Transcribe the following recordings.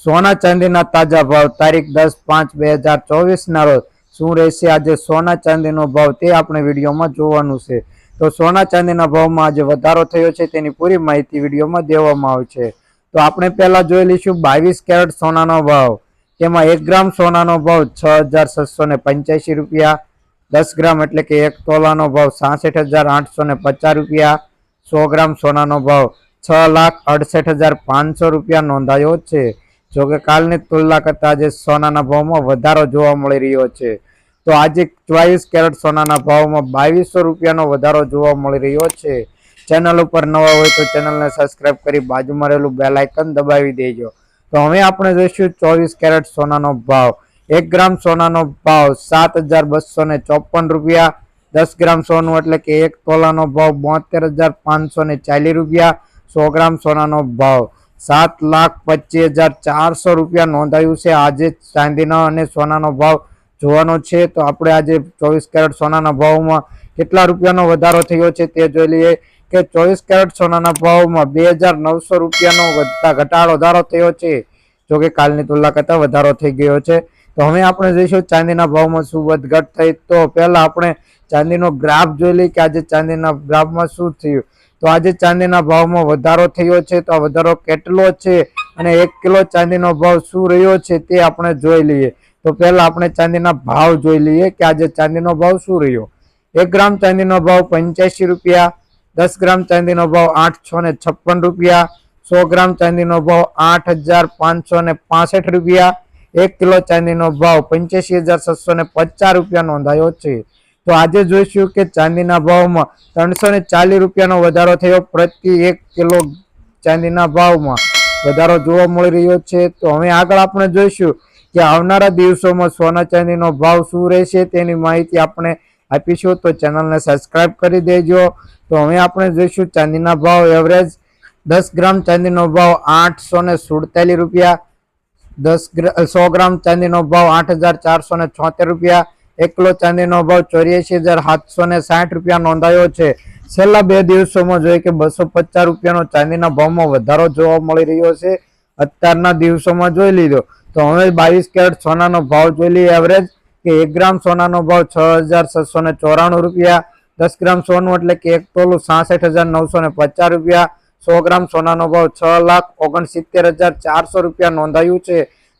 સોના ચાંદીના તાજા ભાવ તારીખ 10/5/2024 રોજ શું રહેશે આજે સોના ચાંદીનો ભાવ તે આપણે વિડીયોમાં જોવાનું છે। તો સોના ચાંદીના ભાવમાં આજે વધારો થયો છે તેની પૂરી માહિતી વિડીયોમાં દેવામાં આવશે। તો આપણે પહેલા જોઈ લઈશું 22 કેરેટ સોનાનો ભાવ। તેમાં 1 ગ્રામ સોનાનો ભાવ 6,685 રૂપિયા, 10 ગ્રામ એટલે કે 1 તોલાનો ભાવ 66,850 રૂપિયા, 100 ગ્રામ સોનાનો ભાવ 6,68,500 રૂપિયા નોંધાયો છે। જો કે કાલની તુલના કરતા આજે સોનાના ભાવમાં વધારો જોવા મળી રહ્યો છે। તો આજે 22 કેરેટ સોનાના ભાવમાં 2200 રૂપિયાનો વધારો જોવા મળી રહ્યો છે। ચેનલ ઉપર નવા હોય તો ચેનલને સબસ્ક્રાઇબ કરી બાજુમાં રહેલું બેલ આઇકન દબાવી દેજો। તો હવે આપણે જોઈશું 24 કેરેટ સોનાનો ભાવ। 1 ગ્રામ સોનાનો ભાવ 7,254 રૂપિયા, 10 ગ્રામ સોનું એટલે કે 1 તોલાનો ભાવ 72,540 રૂપિયા, 100 ગ્રામ સોનાનો ભાવ 7,25,400 રૂપિયા નોંધાયું છે। આજે ચાંદીના અને સોનાનો ભાવ જોવાનો છે। તો આપણે આજે 24 કેરેટ સોનાના ભાવમાં કેટલા રૂપિયાનો વધારો થયો છે તે જોઈ લઈએ કે 24 કેરેટ સોનાના ભાવમાં 2,900 રૂપિયાનો વધારો થયો છે। જો કે કાલની તુલના કરતા વધારો થઈ ગયો છે। તો હવે આપણે જોઈશું ચાંદીના ભાવમાં શું વધઘટ થઈ। તો પહેલા આપણે ચાંદીનો ગ્રાફ જોઈ લઈએ કે આજે ચાંદીના ગ્રાફમાં શું થયું। તો આજે ચાંદીના ભાવમાં વધારો થયો છે। તો આ વધારો કેટલો છે અને 1 કિલો ચાંદીનો ભાવ શું રહ્યો છે તે આપણે જોઈ લઈએ। તો પહેલા આપણે ચાંદીના ભાવ જોઈ લઈએ કે આજે ચાંદીનો ભાવ શું રહ્યો। 1 ગ્રામ ચાંદીનો ભાવ 85 રૂપિયા, 10 ગ્રામ ચાંદીનો ભાવ 856 રૂપિયા, 100 ગ્રામ ચાંદીનો ભાવ 8,565 રૂપિયા, 1 કિલો ચાંદીનો ભાવ 85,750 રૂપિયા નોંધાયો છે। તો આજે જોઈશું કે ચાંદીના ભાવમાં 340 રૂપિયાનો વધારો થયો પ્રતિ 1 કિલો ચાંદીના ભાવમાં વધારો જોવા મળી રહ્યો છે। તો હવે આગળ આપણે જોઈશું કે આવનારા દિવસોમાં સોના ચાંદીનો ભાવ શું રહેશે તેની માહિતી આપણે આપીશું। તો ચેનલને સબસ્ક્રાઇબ કરી દેજો। તો હવે આપણે જોઈશું ચાંદીના ભાવ એવરેજ। 10 ગ્રામ ચાંદીનો ભાવ 847 રૂપિયા, 100 ગ્રામ ચાંદીનો ભાવ 8,476 રૂપિયા, 1 કિલો ચાંદીનો ભાવ 84,760 રૂપિયા નોંધાયો છે। છેલ્લા 2 દિવસોમાં જોઈએ કે 250 રૂપિયાનો ચાંદીના ભાવમાં વધારો જોવા મળી રહ્યો છે। અત્યારના દિવસોમાં જોઈ લીધો તો હવે 22 કેરેટ સોનાનો ભાવ જોઈ લઈએ એવરેજ કે 1 ગ્રામ સોનાનો ભાવ 6,694 રૂપિયા, 10 ગ્રામ સોનું એટલે કે 1 તોલું 66,950 રૂપિયા, 100 ગ્રામ સોનાનો ભાવ 6,69,400 રૂપિયા નોંધાયું છે।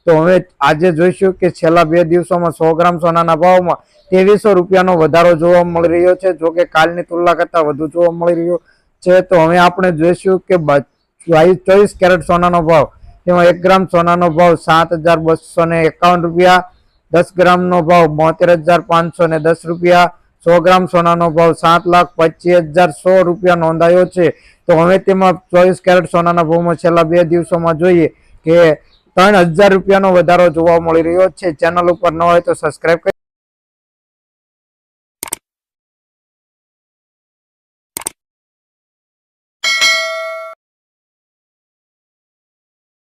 તો હવે આજે જોઈશું કે છેલ્લા 2 દિવસોમાં 100 ગ્રામ સોનાના ભાવમાં 2300 રૂપિયાનો વધારો જોવા મળી રહ્યો છે। જો કે કાલની તુલના કરતા વધુ જોવા મળી રહ્યો છે। તો હવે આપણે જોઈશું કે 24 કેરેટ સોનાનો ભાવ। તેમાં 1 ગ્રામ સોનાનો ભાવ 7,251 રૂપિયા, 10 ગ્રામનો ભાવ 72,510 રૂપિયા, 100 ગ્રામ સોનાનો ભાવ 7,25,100 રૂપિયા નોંધાયો છે। તો હવે તેમાં 24 કેરેટ સોનાના ભાવમાં છેલ્લા 2 દિવસોમાં જોઈએ કે 3,000 રૂપિયાનો વધારો જોવા મળી રહ્યો છે। ચેનલ ઉપર ન હોય તો સબસ્ક્રાઇબ